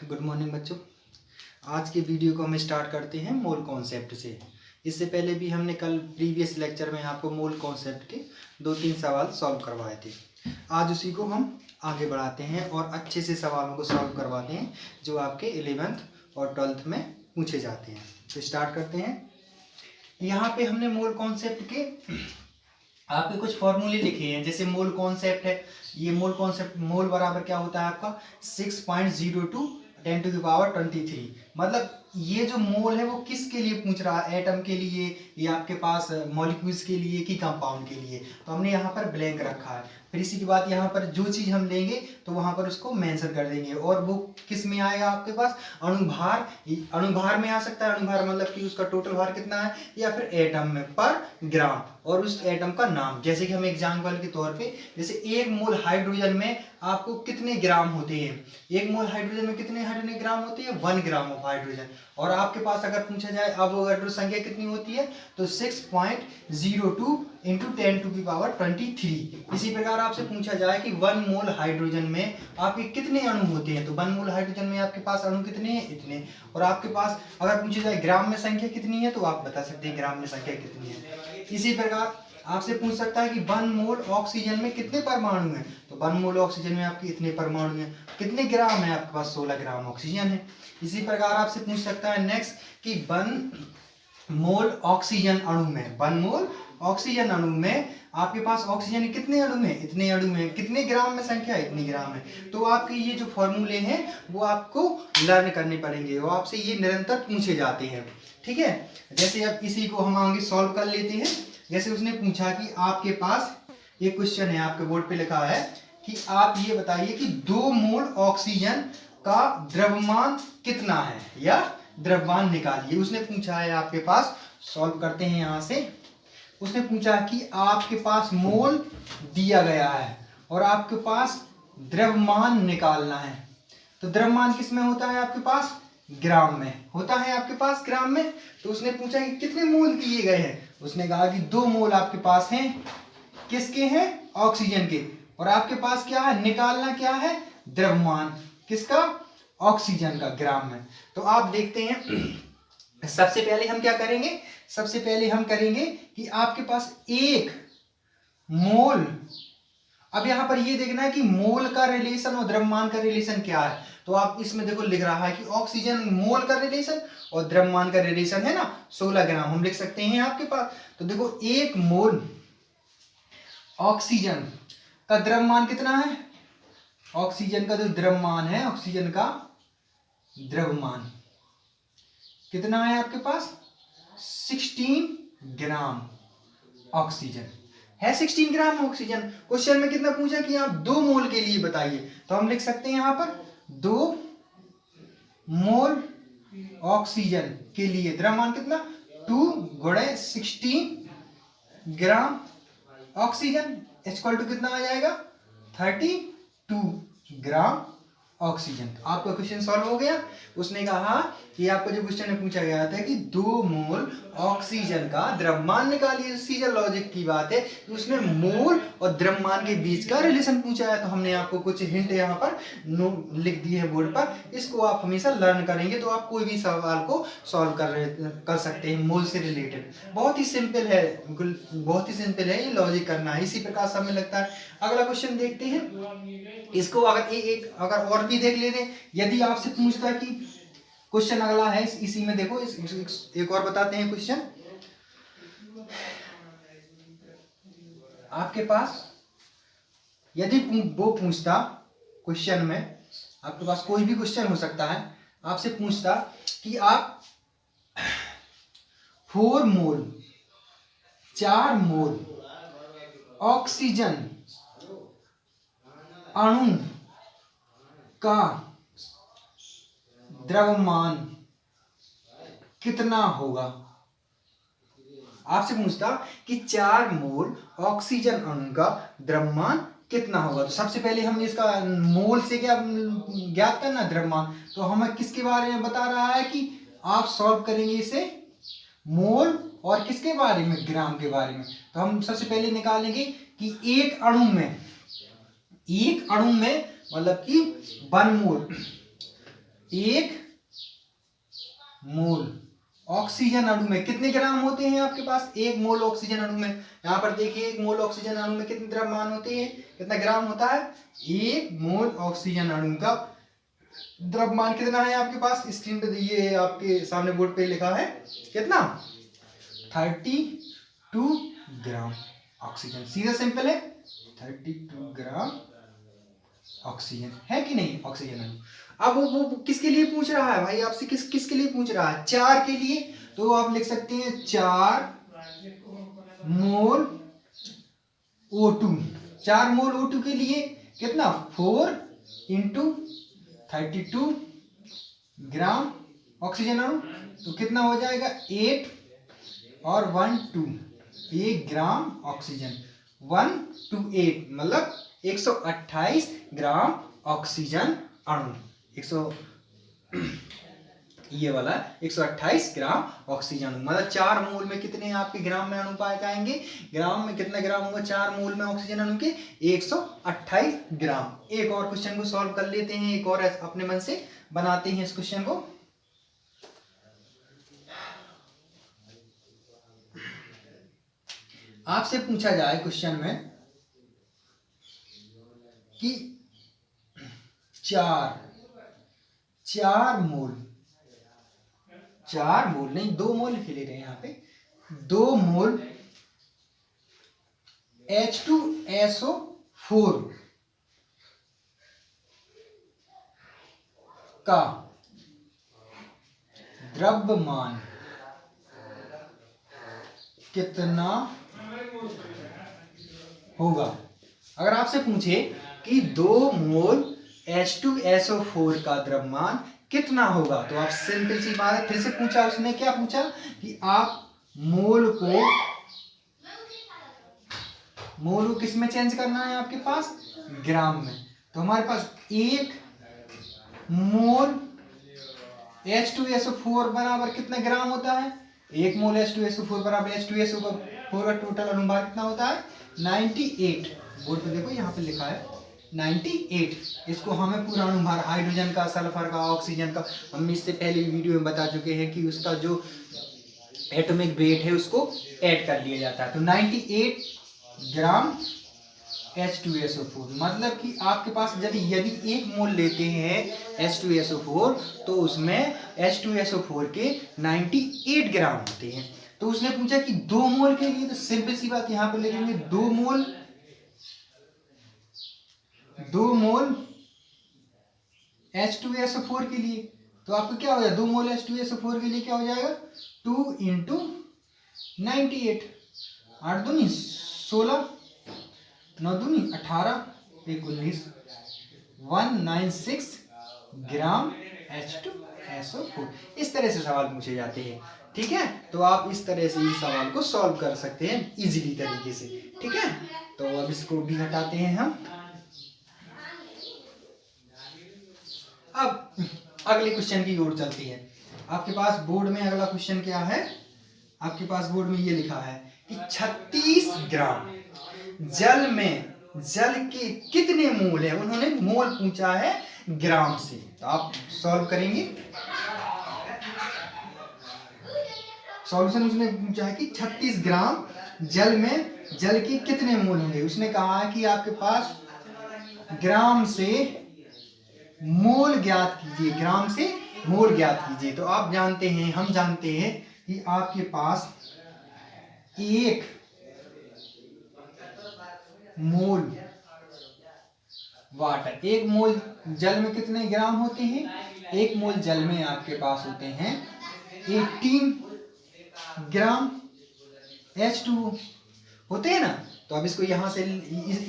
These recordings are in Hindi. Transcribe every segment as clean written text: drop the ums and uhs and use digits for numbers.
गुड मॉर्निंग बच्चों। आज के वीडियो को हम स्टार्ट करते हैं मोल कॉन्सेप्ट से। इससे पहले भी हमने कल प्रीवियस लेक्चर में आपको मोल कॉन्सेप्ट के 2-3 सवाल सॉल्व करवाए थे। आज उसी को हम आगे बढ़ाते हैं और अच्छे से सवालों को सॉल्व करवाते हैं जो आपके 11th और 12th में पूछे जाते हैं। तो स्टार्ट करते हैं। यहाँ पे हमने मोल कॉन्सेप्ट के आपके कुछ फॉर्मूले लिखे हैं। जैसे मोल कॉन्सेप्ट है, ये मोल कॉन्सेप्ट मोल बराबर क्या होता है आपका 6.02 10⁻23। मतलब ये जो मोल है वो किसके लिए पूछ रहा है, एटम के लिए या आपके पास मॉलिक्यूल्स के लिए कि कंपाउंड के लिए। तो हमने यहाँ पर ब्लैंक रखा है। फिर इसी के बाद यहाँ पर जो चीज़ हम लेंगे तो वहाँ पर उसको मेंशन कर देंगे और वो किस में आएगा आपके पास अणुभार। अणुभार में आ सकता है। अणुभार मतलब कि उसका टोटल भार कितना है, या फिर एटम में पर ग्राम और उस एटम का नाम। जैसे कि हम एग्जाम्पल के तौर पे, जैसे 1 मोल हाइड्रोजन में आपको कितने ग्राम होते हैं। 1 मोल हाइड्रोजन में कितने ग्राम होते हैं, 1 ग्राम ऑफ हाइड्रोजन। और आपके पास अगर पूछा जाए अवोगाड्रो संख्या कितनी होती है तो 6.02 इंटू 10⁻23। इसी प्रकार आपसे पूछा जाए कि 1 मोल हाइड्रोजन में आपके कितने अणु होते हैं, तो 1 मोल हाइड्रोजन में आपके पास अणु कितने हैं, इतने। और आपके पास अगर पूछा जाए ग्राम में संख्या कितनी है तो आप बता सकते हैं ग्राम में संख्या कितनी है। इसी प्रकार आपसे पूछ सकता है कि 1 मोल ऑक्सीजन में कितने परमाणु हैं, तो 1 मोल ऑक्सीजन में आपके इतने परमाणु हैं। कितने ग्राम है आपके पास, 16 ग्राम ऑक्सीजन है। इसी प्रकार आपसे पूछ सकता है नेक्स्ट कि 1 मोल ऑक्सीजन अणु में, 1 मोल ऑक्सीजन अणु में आपके पास ऑक्सीजन कितने अणु में, इतने अणु में। कितने ग्राम में संख्या, इतनी ग्राम है। तो आपके ये जो फॉर्मूले हैं वो आपको लर्न करने पड़ेंगे और आपसे ये निरंतर पूछे जाते हैं। ठीक है। जैसे अब इसी को हम आगे सॉल्व कर लेते हैं। जैसे उसने पूछा कि आपके पास ये क्वेश्चन है, आपके बोर्ड पे लिखा है कि आप ये बताइए कि 2 मोल ऑक्सीजन का द्रव्यमान कितना है, या द्रव्यमान निकालिए। उसने पूछा है आपके पास, सॉल्व करते हैं यहां से। उसने पूछा कि आपके पास मोल दिया गया है और आपके पास द्रव्यमान निकालना है। तो द्रव्यमान किस में होता है आपके पास, ग्राम में होता है आपके पास, ग्राम में। तो उसने पूछा कि कितने मोल दिए गए हैं। उसने कहा कि 2 मोल आपके पास हैं, किसके हैं, ऑक्सीजन के। और आपके पास क्या है, निकालना क्या है, द्रव्यमान किसका, ऑक्सीजन का, ग्राम में। तो आप देखते हैं सबसे पहले हम क्या करेंगे, सबसे पहले हम करेंगे कि आपके पास 1 मोल, अब यहां पर ये देखना है कि मोल का रिलेशन और द्रव्यमान का रिलेशन क्या है। तो आप इसमें देखो लिख रहा है कि ऑक्सीजन मोल का रिलेशन और द्रव्यमान का रिलेशन है ना 16 ग्राम, हम लिख सकते हैं आपके पास। तो देखो 1 मोल ऑक्सीजन का द्रव्यमान कितना है, ऑक्सीजन का जो द्रव्यमान है, ऑक्सीजन का द्रव्यमान कितना है आपके पास, 16 ग्राम ऑक्सीजन है। 16 ग्राम ऑक्सीजन। क्वेश्चन में कितना पूछा कि आप 2 मोल के लिए बताइए, तो हम लिख सकते हैं यहां पर 2 मोल ऑक्सीजन के लिए द्रव्यमान कितना, 2 × 16 ग्राम ऑक्सीजन इक्वल टू कितना आ जाएगा, 32 ग्राम ऑक्सीजन। तो आपका क्वेश्चन सॉल्व हो गया। उसने कहा कि आपको जो क्वेश्चन में पूछा गया था कि 2 मोल ऑक्सीजन का द्रव्यमान निकालिए, सीधा लॉजिक की बात है। उसने मोल और द्रव्यमान के बीच का रिलेशन पूछा है, तो हमने आपको कुछ हिंट यहाँ पर लिख दिए हैं बोर्ड पर। इसको आप हमेशा लर्न करेंगे तो आप कोई भी सवाल को सॉल्व कर सकते हैं मोल से रिलेटेड। बहुत ही सिंपल है, बिल्कुल बहुत ही सिंपल है, ये लॉजिक करना है। इसी प्रकार से हमें लगता है। अगला क्वेश्चन देखते हैं। इसको अगर और भी देख लेते हैं। यदि आपसे पूछता है कि क्वेश्चन अगला है इसी में देखो, एक और बताते हैं क्वेश्चन आपके पास। यदि वो पूछता क्वेश्चन में, आपके पास कोई भी क्वेश्चन हो सकता है, आपसे पूछता कि आप 4 मोल ऑक्सीजन अणु का द्रव्यमान कितना होगा। आपसे पूछता कि 4 मोल ऑक्सीजन अणु का द्रव्यमान कितना होगा। तो सबसे पहले हम इसका मोल से क्या ज्ञात करना, द्रव्यमान। तो हमें किसके बारे में बता रहा है कि आप सॉल्व करेंगे इसे मोल और किसके बारे में, ग्राम के बारे में। तो हम सबसे पहले निकालेंगे कि एक अणु में मतलब कि 1 मोल, 1 मोल ऑक्सीजन अणु में कितने ग्राम होते हैं आपके पास? 1 मोल ऑक्सीजन अणु में। यहाँ पर देखिए 1 मोल ऑक्सीजन अणु में कितने द्रव्यमान होते हैं, कितना ग्राम होता है? 1 मोल ऑक्सीजन अणु का द्रव्यमान कितना है आपके पास? स्क्रीन पे ये आपके सामने बोर्ड पे लिखा है कितना? 32 ग्राम ऑक्सीजन। सीधा सिंपल है, 32 ग्राम ऑक्सीजन है कि नहीं? ऑक्सीजन अणु। अब वो किसके लिए पूछ रहा है भाई आपसे? किसके लिए पूछ रहा है? 4 के लिए। तो आप लिख सकते हैं 4 मोल O2। 4 मोल O2 के लिए कितना? 4 इंटू 32 ग्राम ऑक्सीजन अणु, तो कितना हो जाएगा? 8 और 1 2, 1 ग्राम ऑक्सीजन। 1 to 8 मतलब 128 ग्राम ऑक्सीजन अणु। 100 ये वाला 128 ग्राम ऑक्सीजन अणु, मतलब 4 मोल में कितने आपके ग्राम में अणु पाए जाएंगे? ग्राम में कितना ग्राम होगा 4 मोल में ऑक्सीजन अणु के? 128 ग्राम। एक और क्वेश्चन को सॉल्व कर लेते हैं, एक और अपने मन से बनाते हैं इस क्वेश्चन को। आपसे पूछा जाए क्वेश्चन में कि 4 मोल नहीं 2 मोल लिख ले रहे हैं यहाँ पे, 2 मोल H2SO4 का द्रव्यमान कितना होगा? अगर आपसे पूछे कि 2 मोल H2SO4 का द्रव्यमान कितना होगा, तो आप सिंपल सी बात है, फिर से पूछा उसने, क्या पूछा कि आप मोल को किस में चेंज करना है आपके पास? ग्राम में। तो हमारे पास 1 मोल H2SO4 बराबर कितना ग्राम होता है? 1 मोल H2SO4 बराबर H2SO4 का टोटल अनुभाग कितना होता है? 98। बोर्ड पे देखो यहाँ पे लिखा है 98। इसको हमें पूरा अनुभार हाइड्रोजन का, सल्फर का, ऑक्सीजन का, हम इससे पहले वीडियो में बता चुके हैं कि उसका जो एटॉमिक वेट है उसको ऐड कर लिया जाता है। तो 98 ग्राम H2SO4, मतलब कि आपके पास यदि 1 मोल लेते हैं H2SO4 तो उसमें H2SO4 के 98 ग्राम होते हैं। तो उसने पूछा कि 2 मोल के लिए, तो सिंपल सी बात यहाँ पर लिखेंगे 2 मोल H2SO4 के लिए। तो आपको क्या हो जाएगा? 2 मोल H2SO4 के लिए क्या हो जाएगा? 2 इंटू 98, 8 दूनी 16, 9 दूनी 18, 1 19, 196 ग्राम H2SO4। इस तरह से सवाल पूछे जाते हैं, ठीक है? तो आप इस तरह से इस सवाल को सॉल्व कर सकते हैं इजीली तरीके से, ठीक है? तो अब इसको भी हटाते हैं हम। अब अगले क्वेश्चन की ओर चलती है। आपके पास बोर्ड में अगला क्वेश्चन क्या है? आपके पास बोर्ड में ये लिखा है कि 36 ग्राम जल के कितने मोल है? उन्होंने मोल पूछा है ग्राम से, तो आप सॉल्व करेंगे। सॉल्यूशन उसने पूछा है कि 36 ग्राम जल के कितने मोल होंगे। उसने कहा है कि आपके पास ग्राम से मोल ज्ञात कीजिए, ग्राम से मोल ज्ञात कीजिए। तो आप जानते हैं, हम जानते हैं कि आपके पास 1 मोल वाटर, 1 मोल जल में कितने ग्राम होते हैं? 1 मोल जल में आपके पास होते हैं 18 ग्राम H2O होते हैं ना। तो अब इसको यहां से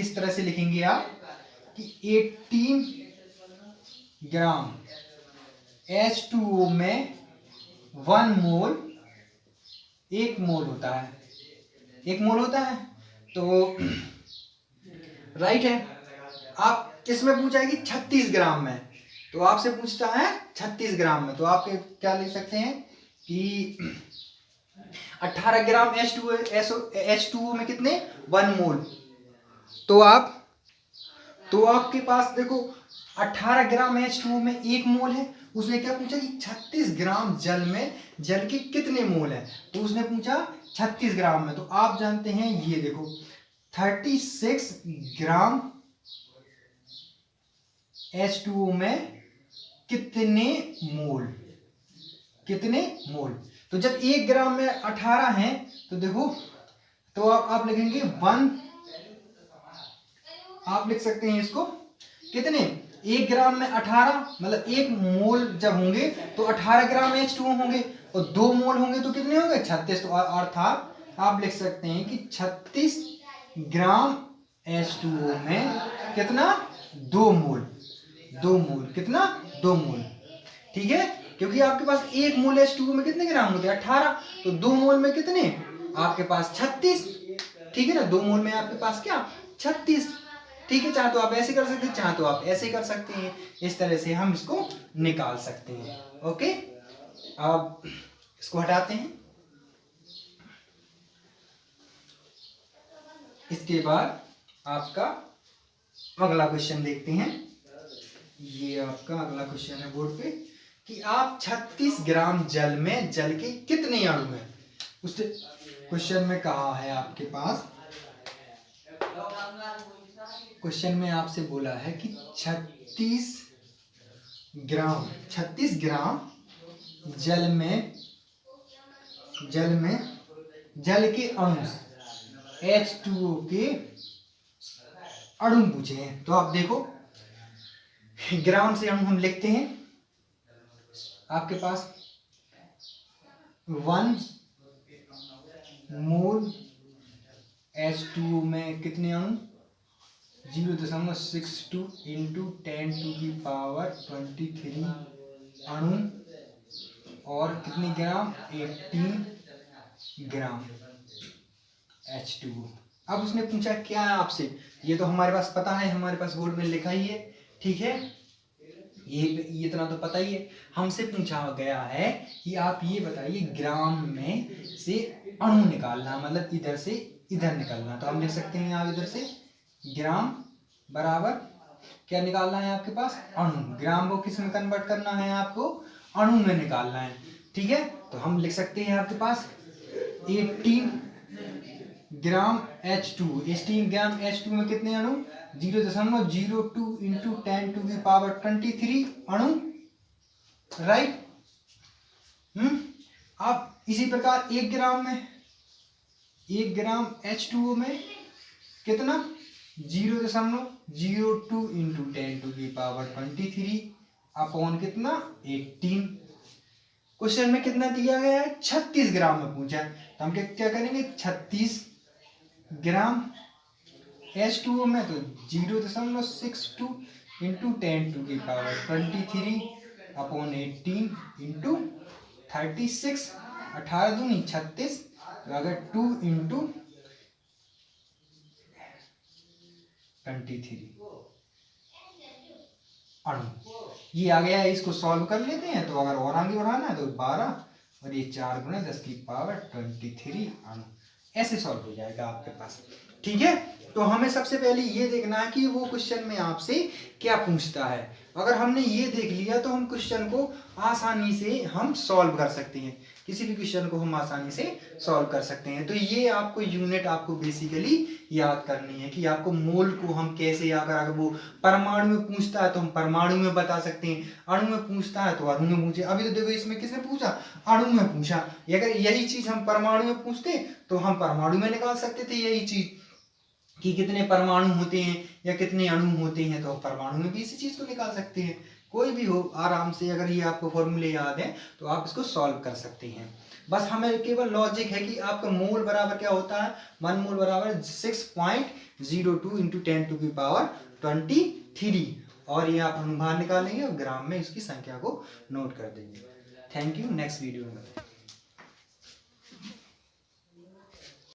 इस तरह से लिखेंगे आप कि 18 ग्राम H2O में 1 मोल, 1 मोल होता है, 1 मोल होता है। तो राइट है। आप इसमें पूछा है कि 36 ग्राम में, तो आपसे पूछता है 36 ग्राम में, तो आप क्या लिख सकते हैं कि 18 ग्राम H2O में कितने? 1 मोल। तो आप तो आपके पास देखो 18 ग्राम H2O में 1 मोल है। उसने क्या पूछा कि 36 ग्राम जल में जल के कितने मोल है, तो उसने पूछा 36 ग्राम में। तो आप जानते हैं, ये देखो 36 ग्राम H2O में कितने मोल, कितने मोल। तो जब 1 ग्राम में 18 है तो देखो, तो आप लिखेंगे 1, आप लिख सकते हैं इसको कितने, 1 ग्राम में 18 मतलब 1 मोल जब होंगे तो 18 ग्राम H2O होंगे, और 2 मोल होंगे तो कितने होंगे 36। तो अर्थात आप लिख सकते हैं कि 36 ग्राम H2O में कितना, 2 मोल, 2 मोल, कितना 2 मोल। ठीक है, क्योंकि आपके पास 1 मोल H2O में कितने ग्राम होते हैं 18, तो 2 मोल में कितने आपके पास 36। ठीक है ना, 2 मोल में आपके पास क्या 36। ठीक है, चाहे तो आप ऐसे कर सकते हैं, चाहे तो आप ऐसे कर सकते हैं। इस तरह से हम इसको निकाल सकते हैं। ओके, अब इसको हटाते हैं। इसके बाद आपका अगला क्वेश्चन देखते हैं। ये आपका अगला क्वेश्चन है बोर्ड पे कि आप 36 ग्राम जल में जल के कितने अणु हैं। उस क्वेश्चन में कहा है आपके पास, क्वेश्चन में आपसे बोला है कि 36 ग्राम जल में जल के अणु H2O के अणु पूछे हैं। तो आप देखो, ग्राम से अणु हम लिखते हैं। आपके पास 1 मोल H2O में कितने अणु, 0.62 इंटू 10⁻23 अणु, और कितने ग्राम 18 ग्राम H2O। अब उसने पूछा क्या है आपसे, ये तो हमारे पास पता है, हमारे पास बोर्ड में लिखा ही है। ठीक है, ये इतना तो पता ही है। हमसे पूछा गया है कि आप ये बताइए ग्राम में से अणु निकालना, मतलब इधर से इधर निकालना। तो हम लिख सकते हैं आप इधर से ग्राम बराबर क्या निकालना है आपके पास, अणु। ग्राम को किस में कन्वर्ट करना है, आपको अणु में निकालना है। ठीक है, तो हम लिख सकते हैं आपके पास 18 ग्राम H2। 18 ग्राम H2 में कितने अणु, 0.02 इंटू 10⁻23 अणु, राइट। अब इसी प्रकार 1 ग्राम H2O में कितना, 0.02 इंटू 10⁻23 अपॉन कितना 18। क्वेश्चन में कितना दिया गया है, 36 ग्राम में पूछा है। तो हम क्या करेंगे, 36 ग्राम H2O में तो 0.62 इंटू 10⁻23 अपॉन 18 इंटू 36, 18 दूनी 36, तो अगर 2 इंटू 23 अणु ये आ गया है। इसको सॉल्व कर लेते हैं, तो अगर और आगे बढ़ाना है तो 12 और ये 4 गुना 10⁻23 अणु, ऐसे सॉल्व हो जाएगा आपके पास। ठीक है, तो हमें सबसे पहले ये देखना है कि वो क्वेश्चन में आपसे क्या पूछता है। अगर हमने ये देख लिया तो हम क्वेश्चन को आसानी से हम सॉल्व कर सकते हैं, किसी भी क्वेश्चन को हम आसानी से सॉल्व कर सकते हैं। तो ये आपको यूनिट आपको बेसिकली याद करनी है कि आपको मोल को हम कैसे, अगर वो परमाणु में पूछता है तो हम परमाणु में बता सकते हैं, अणु में पूछता है तो अणु में पूछे। अभी तो देखो इसमें किसने पूछा, अणु में पूछा। अगर यही चीज हम परमाणु में पूछते तो हम परमाणु में निकाल सकते थे यही चीज कि कितने परमाणु होते हैं या कितने अणु होते हैं, तो परमाणु में भी इसी चीज को निकाल सकते हैं। कोई भी हो आराम से, अगर ये आपको फॉर्मूले याद है तो आप इसको सॉल्व कर सकते हैं। बस हमें केवल लॉजिक है कि आपका मोल बराबर क्या होता है, 1 मोल बराबर 6.02 इंटू 10⁻23, और ये आप अनुभार निकालेंगे और ग्राम में इसकी संख्या को नोट कर देंगे। थैंक यू, नेक्स्ट वीडियो में।